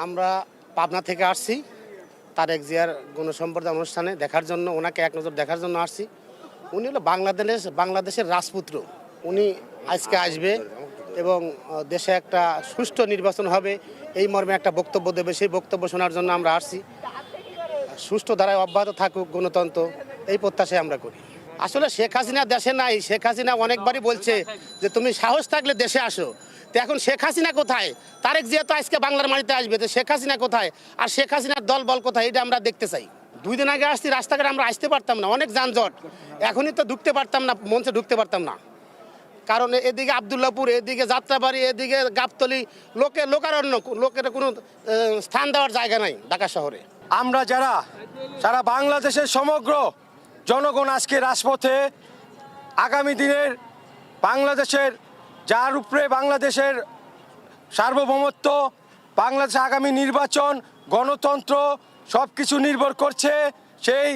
আমরা পাবনা থেকে আসছি তারেক জিয়ার গণসম্বর্ধনা অনুষ্ঠানে দেখার জন্য, ওনাকে এক নজর দেখার জন্য আসছি। উনি হলো বাংলাদেশের রাজপুত্র। উনি আজকে আসবে এবং দেশে একটা সুষ্ঠু নির্বাচন হবে এই মর্মে একটা বক্তব্য দেবে। সেই বক্তব্য শোনার জন্য আমরা আসছি। সুষ্ঠু ধারায় অব্যাহত থাকুক গণতন্ত্র, এই প্রত্যাশায় আমরা করি। আসলে শেখ হাসিনা দেশে নাই। শেখ হাসিনা অনেকবারই বলছে যে তুমি সাহস থাকলে দেশে আসো। তো এখন শেখ হাসিনা কোথায়? তারেক জিয়া তো আজকে বাংলার মাটিতে আসবে, তো শেখ হাসিনা কোথায়? আর শেখ হাসিনার দল বল কোথায়? এটা আমরা দেখতে চাই। 2 দিন আগে আসছি, রাস্তাঘাটে আমরা আসতে পারতাম না, অনেক যানজট। এখনই তো ঢুকতে পারতাম না, মঞ্চে ঢুকতে পারতাম না, কারণ এদিকে আবদুল্লাপুর, এদিকে যাত্রাবাড়ি, এদিকে গাবতলী, লোকারণ্য, লোকের কোনো স্থান দেওয়ার জায়গা নাই ঢাকা শহরে। আমরা যারা সারা বাংলাদেশের সমগ্র জনগণ আজকে রাজপথে, আগামী দিনের বাংলাদেশের যার উপরে বাংলাদেশের সার্বভৌমত্ব, বাংলাদেশে আগামী নির্বাচন, গণতন্ত্র সব কিছু নির্ভর করছে, সেই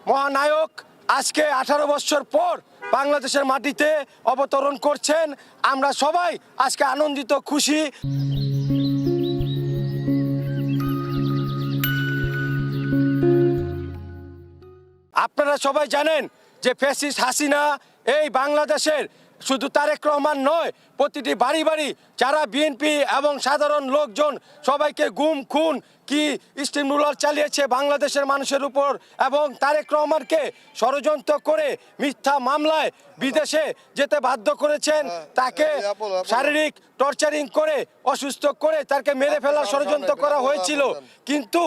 মহানায়ক আজকে 18 বছর পর বাংলাদেশের মাটিতে অবতরণ করছেন। আমরা সবাই আজকে আনন্দিত, খুশি। আপনারা সবাই জানেন যে ফ্যাসিস্ট হাসিনা এই বাংলাদেশের শুধু তারেক রহমান নয়, প্রতিটি বাড়ি বাড়ি যারা বিএনপি এবং সাধারণ লোকজন সবাইকে গুম খুন কি স্টিম রুলার চালিয়েছে বাংলাদেশের মানুষের উপর, এবং তারেক রহমানকে ষড়যন্ত্র করে মিথ্যা মামলায় বিদেশে যেতে বাধ্য করেছেন। তাকে শারীরিক টর্চারিং করে, অসুস্থ করে তাকে মেরে ফেলার ষড়যন্ত্র করা হয়েছিল। কিন্তু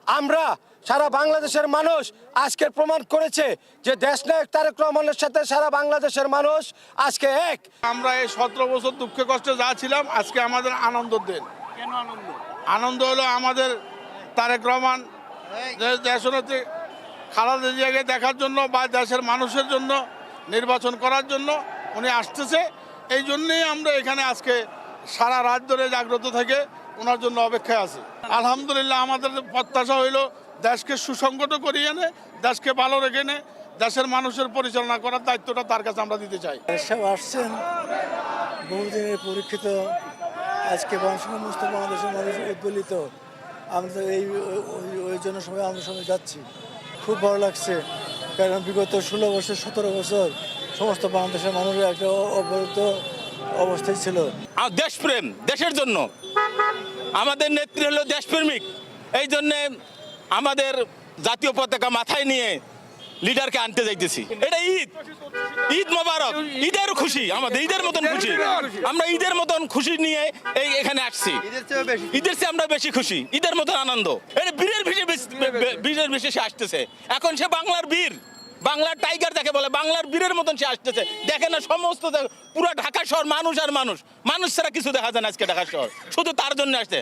আমরা সারা বাংলাদেশের মানুষ আজকে প্রমাণ করেছে যে দেশনায়ক তারেক রহমানের সাথে সারা বাংলাদেশের মানুষ আজকে এক। আমরা এই 17 বছর দুঃখে কষ্টে যা ছিলাম, আজকে আমাদের আনন্দের দিন। কেন আনন্দ? আনন্দ হলো আমাদের তারেক রহমান দেশনেত্রী খালেদা জিয়াকে দেখার জন্য বা দেশের মানুষের জন্য নির্বাচন করার জন্য উনি আসতেছে। এই জন্যেই আমরা এখানে আজকে সারা রাত ধরে জাগ্রত থেকে ওনার জন্য অপেক্ষায় আছি। আলহামদুলিল্লাহ, আমাদের প্রত্যাশা হইল দেশকে সুসংগত করিয়ে এনে, দেশকে ভালো রেখে এনে দেশের মানুষের পরিচালনা করার দায়িত্বটা তার কাছে আমরা দিতে চাই। সব আসছেন বহুদিনের পরীক্ষিত, আজকে সমস্ত বাংলাদেশের মানুষ উদ্বেলিত। আমরা ওই জন্য সবাই আমরা সবাই যাচ্ছি। খুব ভালো লাগছে, কারণ বিগত 16 বছর 17 বছর সমস্ত বাংলাদেশের মানুষের একটা অবরুদ্ধ অবস্থায় ছিল। দেশপ্রেম, দেশের জন্য আমাদের নেত্রী হলো দেশপ্রেমিক। এই জন্যে আমাদের জাতীয় পতাকা মাথায় নিয়ে লিডারকে আনতে যাইতেছি। এটা ঈদ মোবারক, ঈদের খুশি, আমাদের ঈদের মতন খুশি। আমরা ঈদের মতন খুশি নিয়ে এখানে আসছি। ঈদের চেয়ে আমরা বেশি খুশি, ঈদের মতন আনন্দ। এটা বীরের বিশেষে আসতেছে। এখন সে বাংলার বীর, বাংলার টাইগার যাকে বলে, বাংলার বীরের মতন সে আসতেছে। দেখে না সমস্ত পুরো ঢাকা শহর মানুষ আর মানুষ, মানুষ ছাড়া কিছু দেখা যায় না আজকে ঢাকা শহর, শুধু তার জন্য আসছে।